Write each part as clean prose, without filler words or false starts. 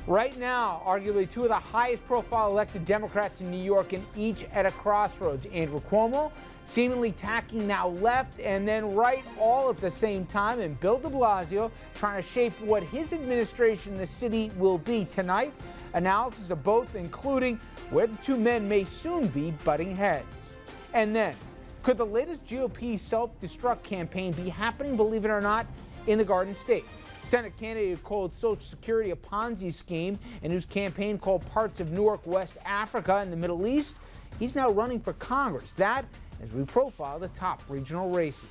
Right now, arguably two of the highest profile elected Democrats in New York, and each at a crossroads. Andrew Cuomo seemingly tacking now left and then right all at the same time, and Bill de Blasio trying to shape what his administration in the city will be. Tonight, analysis of both, including where the two men may soon be butting heads. And then, could the latest GOP self-destruct campaign be happening, believe it or not, in the Garden State? Senate candidate who called Social Security a Ponzi scheme and whose campaign called parts of Newark, West Africa and the Middle East, he's now running for Congress. That as we profile the top regional races.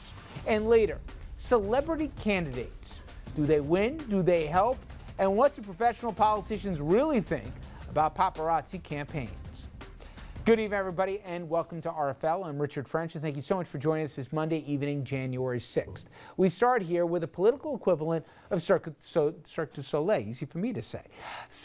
And later, celebrity candidates. Do they win? Do they help? And what do professional politicians really think about paparazzi campaigns? Good evening, everybody, and welcome to RFL. I'm Richard French, and thank you so much for joining us this Monday evening, January 6th. We start here with the political equivalent of Cirque du Soleil, easy for me to say.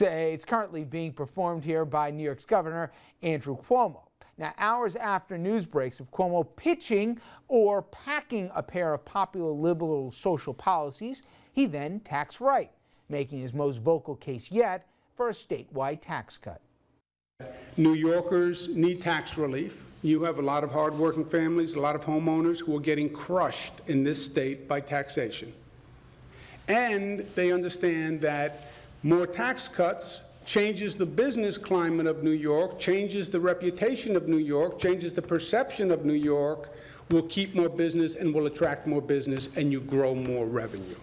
It's currently being performed here by New York's Governor Andrew Cuomo. Now, hours after news breaks of Cuomo pitching or packing a pair of popular liberal social policies, he then tacks right, making his most vocal case yet for a statewide tax cut. New Yorkers need tax relief. You have a lot of hardworking families, a lot of homeowners who are getting crushed in this state by taxation. And they understand that more tax cuts changes the business climate of New York, changes the reputation of New York, changes the perception of New York, will keep more business and will attract more business, and you grow more revenue.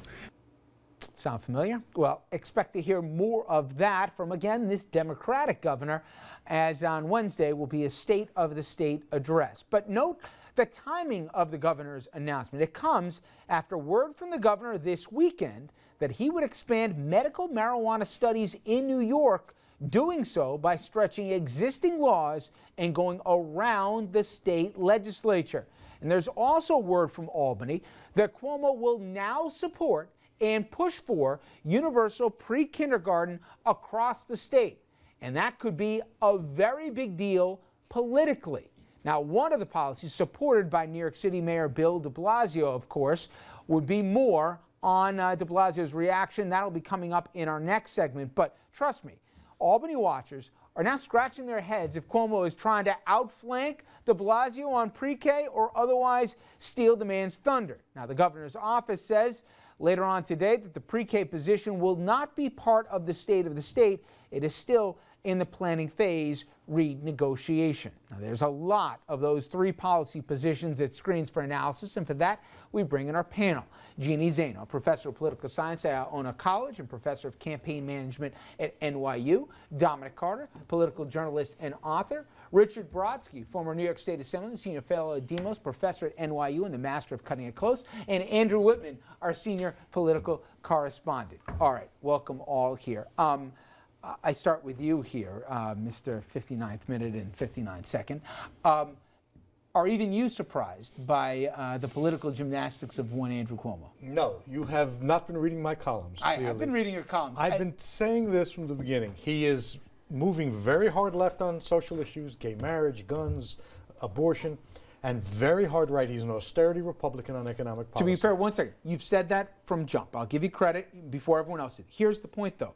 Sound familiar? Well, expect to hear more of that from, again, this Democratic governor, as on Wednesday will be a State of the State address. But note the timing of the governor's announcement. It comes after word from the governor this weekend that he would expand medical marijuana studies in New York, doing so by stretching existing laws and going around the state legislature. And there's also word from Albany that Cuomo will now support and push for universal pre-kindergarten across the state. And that could be a very big deal politically. Now, one of the policies supported by New York City Mayor Bill de Blasio, of course, would be more on de Blasio's reaction. That'll be coming up in our next segment. But trust me, Albany watchers are now scratching their heads if Cuomo is trying to outflank de Blasio on pre-K or otherwise steal the man's thunder. Now, the governor's office says later on today that the pre-K position will not be part of the State of the State. It is still in the planning phase renegotiation. Now, there's a lot of those three policy positions it screens for analysis, and for that, we bring in our panel. Jeannie Zaino, professor of political science at Iona College and professor of campaign management at NYU. Dominic Carter, political journalist and author. Richard Brodsky, former New York State Assemblyman, senior fellow at Demos, professor at NYU and the master of cutting it close. And Andrew Whitman, our senior political correspondent. All right, welcome all here. I start with you here, Mr. 59th minute and 59th second. Are even you surprised by the political gymnastics of one Andrew Cuomo? No, you have not been reading my columns. I have been reading your columns. I've been saying this from the beginning. He is moving very hard left on social issues, gay marriage, guns, abortion, and very hard right. He's an austerity Republican on economic policy. To be fair, one second. You've said that from jump. I'll give you credit before everyone else did. Here's the point, though.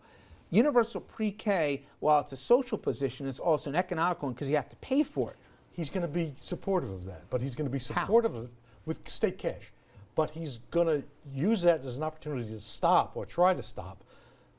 Universal pre-K, while it's a social position, it's also an economic one because you have to pay for it. He's going to be supportive of that, but he's going to be supportive of it with state cash. But he's going to use that as an opportunity to stop or try to stop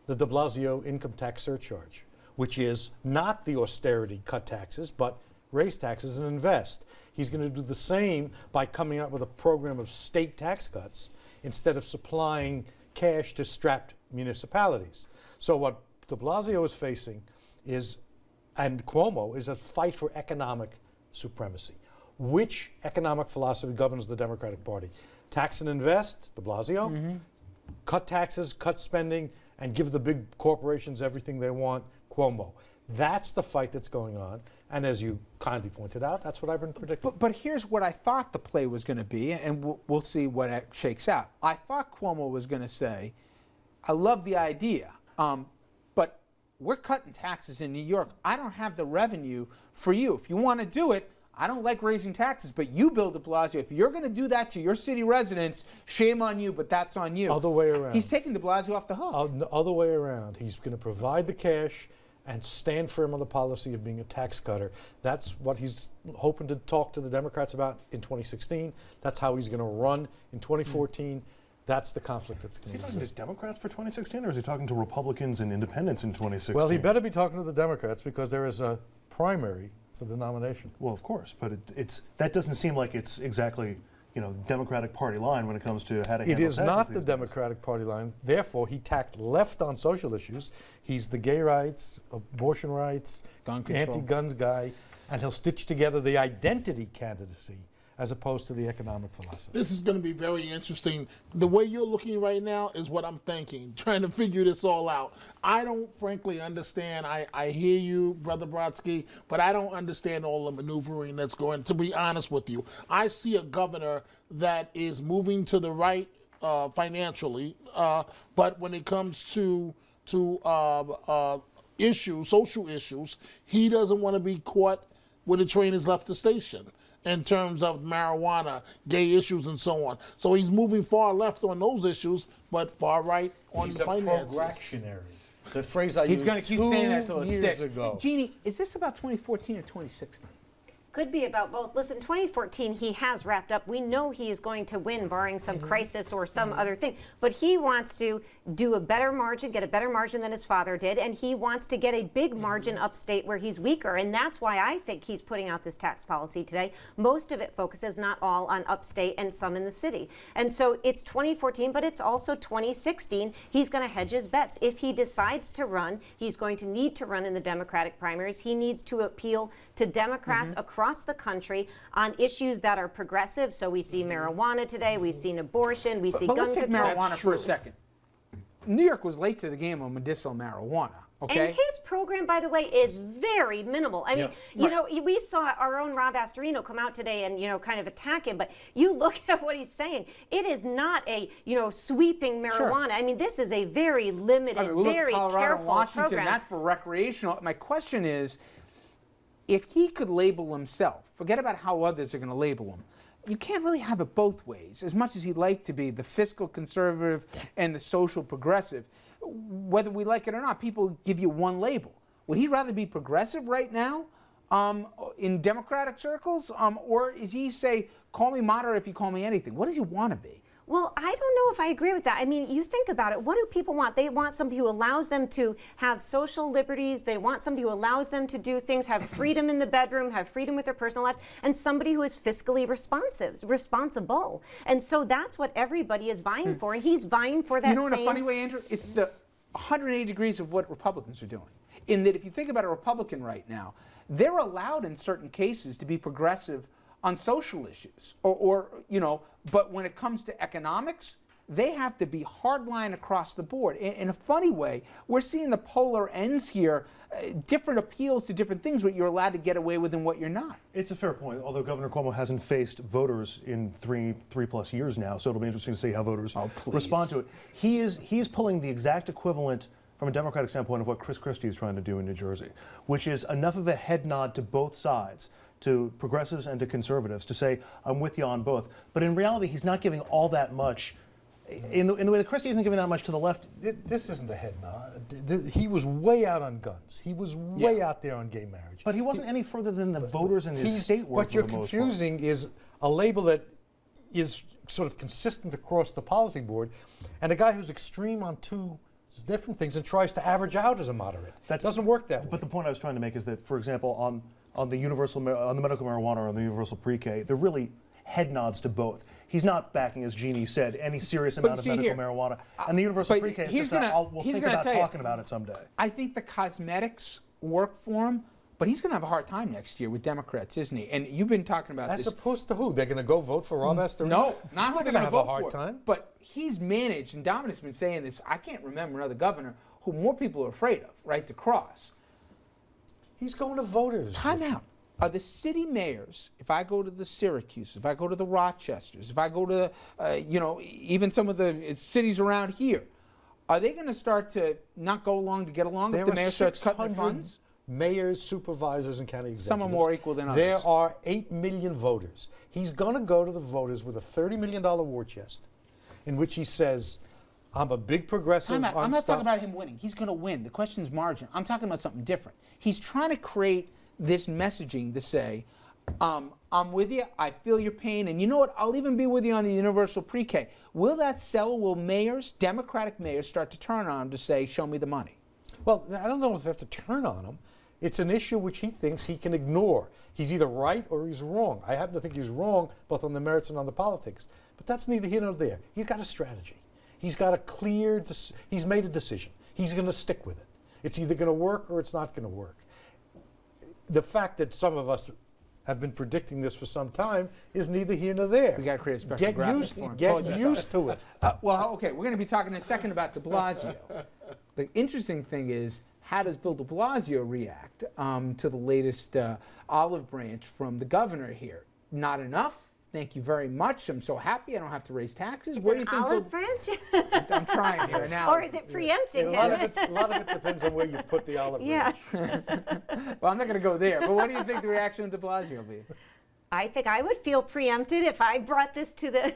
the de Blasio income tax surcharge, which is not the austerity cut taxes, but raise taxes and invest. He's going to do the same by coming up with a program of state tax cuts instead of supplying cash to strapped municipalities. So what de Blasio is facing is, and Cuomo, is a fight for economic supremacy. Which economic philosophy governs the Democratic Party? Tax and invest, de Blasio. Cut taxes, cut spending, and give the big corporations everything they want, Cuomo. That's the fight that's going on. And as you kindly pointed out, that's what I've been predicting. But here's what I thought the play was going to be, and we'll see what it shakes out. I thought Cuomo was going to say, I love the idea, but we're cutting taxes in New York. I don't have the revenue for you. If you want to do it, I don't like raising taxes, but you, Bill de Blasio, if you're going to do that to your city residents, shame on you, but that's on you. Other way around. He's taking de Blasio off the hook. Other way around. He's going to provide the cash and stand firm on the policy of being a tax cutter. That's what he's hoping to talk to the Democrats about in 2016. That's how he's going to run in 2014. That's the conflict that's going to exist. Is he talking to Democrats for 2016, or is he talking to Republicans and independents in 2016? Well, he better be talking to the Democrats because there is a primary for the nomination. Well, of course, but that doesn't seem like it's exactly, Democratic Party line when it comes to how to handle It is taxes not these the days. Democratic Party line. Therefore, he tacked left on social issues. He's the gay rights, abortion rights, Gun control. anti-guns guy, and he'll stitch together the identity candidacy as opposed to the economic philosophy. This is going to be very interesting. The way you're looking right now is what I'm thinking, trying to figure this all out. I don't frankly understand. I hear you, Brother Brodsky, but I don't understand all the maneuvering that's going, to be honest with you. I see a governor that is moving to the right financially, but when it comes to issues, social issues, he doesn't want to be caught when the train has left the station in terms of marijuana, gay issues, and so on. So he's moving far left on those issues, but far right on He's the a finances. progractionary. The phrase I He's used going to keep saying that till 2 it's years sick. ago. Jeannie, is this about 2014 or 2016? Could be about both. Listen, 2014, he has wrapped up. We know he is going to win, barring some crisis or some other thing. But he wants to do a better margin, get a better margin than his father did, and he wants to get a big margin upstate where he's weaker. And that's why I think he's putting out this tax policy today. Most of it focuses, not all, on upstate and some in the city. And so it's 2014, but it's also 2016. He's going to hedge his bets. If he decides to run, he's going to need to run in the Democratic primaries. He needs to appeal to Democrats across the country on issues that are progressive. So we see marijuana today, we've seen abortion, we see But gun let's take control. marijuana for a second. New York was late to the game on medicinal marijuana. Okay. And his program, by the way, is very minimal. I mean, you know, we saw our own Rob Astorino come out today and, kind of attack him. But you look at what he's saying. It is not a, sweeping marijuana. I mean, this is a very limited, we look at very Colorado and careful Washington, program. that's for recreational. My question is, if he could label himself, forget about how others are going to label him. You can't really have it both ways. As much as he'd like to be the fiscal conservative and the social progressive, whether we like it or not, people give you one label. Would he rather be progressive right now in Democratic circles? Or is he say, call me moderate if you call me anything? What does he want to be? Well, I don't know if I agree with that. I mean, you think about it. What do people want? They want somebody who allows them to have social liberties. They want somebody who allows them to do things, have freedom in the bedroom, have freedom with their personal lives, and somebody who is fiscally responsible. And so that's what everybody is vying for, and he's vying for that In a funny way, Andrew, it's the 180 degrees of what Republicans are doing. In that if you think about a Republican right now, they're allowed in certain cases to be progressive on social issues, but when it comes to economics, they have to be hardline across the board. In a funny way, we're seeing the polar ends here, different appeals to different things, what you're allowed to get away with and what you're not. It's a fair point, although Governor Cuomo hasn't faced voters in three plus years now, so it'll be interesting to see how voters respond to it. He's pulling the exact equivalent from a Democratic standpoint of what Chris Christie is trying to do in New Jersey, which is enough of a head nod to both sides, to progressives and to conservatives, to say, I'm with you on both. But in reality, he's not giving all that much. In the way that Christie isn't giving that much to the left. This isn't a head nod. He was way out on guns. He was way out there on gay marriage. But he wasn't any further than the voters in his state were. What you're confusing is a label that is sort of consistent across the policy board, and a guy who's extreme on two different things and tries to average out as a moderate. That doesn't work that way. But the point I was trying to make is that, for example, on the medical marijuana or on the universal pre-K, they're really head nods to both. He's not backing, as Jeannie said, any serious amount of medical marijuana. And the universal pre-K is just we'll think about talking about it someday. I think the cosmetics work for him, but he's going to have a hard time next year with Democrats, isn't he? And you've been talking about this. As opposed to who? They're going to go vote for Rob Astorino? No, not who they're going to have a vote hard for. time. But he's managed, and Dominic's been saying this, I can't remember another governor who more people are afraid of, right, to cross. He's going to voters. Time out. Are the city mayors, if I go to the Syracuse, if I go to the Rochesters, if I go to, even some of the cities around here, are they going to start to not go along to get along if the mayor starts cutting their funds? mayors, supervisors, and county executives. Some are more equal than others. There are 8 million voters. He's going to go to the voters with a $30 million war chest in which he says, I'm a big progressive on I'm not stuff. talking about him winning. He's going to win. The question's margin. I'm talking about something different. He's trying to create this messaging to say, I'm with you, I feel your pain, and you know what, I'll even be with you on the universal pre-K. Will that sell? Will mayors, Democratic mayors, start to turn on him to say, show me the money? Well, I don't know if they have to turn on him. It's an issue which he thinks he can ignore. He's either right or he's wrong. I happen to think he's wrong both on the merits and on the politics. But that's neither here nor there. He's got a strategy. He's got a clear, he's made a decision. He's going to stick with it. It's either going to work or it's not going to work. The fact that some of us have been predicting this for some time is neither here nor there. We got to create a special graphic for him. Get used to it. Well, okay, we're going to be talking in a second about de Blasio. The interesting thing is, how does Bill de Blasio react to the latest olive branch from the governor here? Not enough? Thank you very much. I'm so happy I don't have to raise taxes. It's Where do an you think olive branch? I'm trying here now. Or is it preempting A him? lot of it depends on where you put the olive branch. Well, I'm not going to go there. But what do you think the reaction of de Blasio will be? I think I would feel preempted if I brought this to the,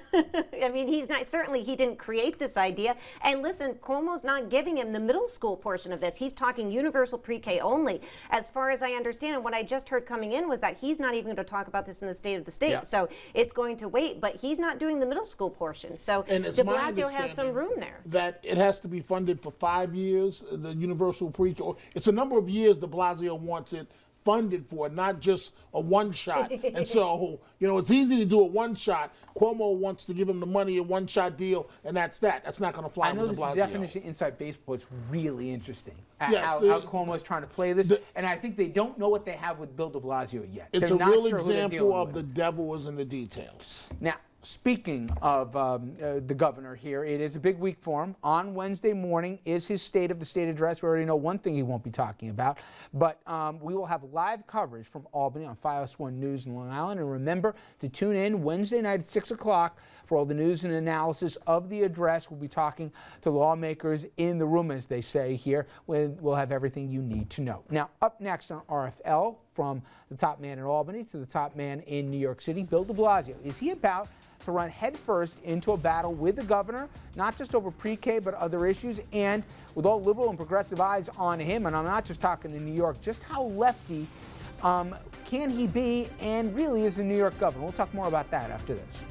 I mean, he's not, certainly he didn't create this idea. And listen, Cuomo's not giving him the middle school portion of this. He's talking universal pre-K only. As far as I understand, and what I just heard coming in was that he's not even going to talk about this in the State of the State. Yeah. So it's going to wait, but he's not doing the middle school portion. So And it's de my Blasio has some understanding room there. that it has to be funded for 5 years, the universal pre-K. It's a number of years de Blasio wants it funded for, not just a one-shot. And so, it's easy to do a one-shot. Cuomo wants to give him the money, a one-shot deal, and that's that. That's not going to fly I know with this de is Blasio. definition inside baseball. It's really interesting Yes, how Cuomo is trying to play this. And I think they don't know what they have with Bill de Blasio yet. It's They're a not real sure who they're example dealing of with. the devil is in the details. Now, speaking of the governor here, it is a big week for him. On Wednesday morning is his State of the State address. We already know one thing he won't be talking about, but we will have live coverage from Albany on FiOS 1 News in Long Island. And remember to tune in Wednesday night at 6 o'clock for all the news and analysis of the address. We'll be talking to lawmakers in the room, as they say here. We'll have everything you need to know. Now, up next on RFL, from the top man in Albany to the top man in New York City, Bill de Blasio. Is he about to run headfirst into a battle with the governor, not just over pre-K, but other issues, and with all liberal and progressive eyes on him, and I'm not just talking in New York, just how lefty can he be, and really is the New York governor? We'll talk more about that after this.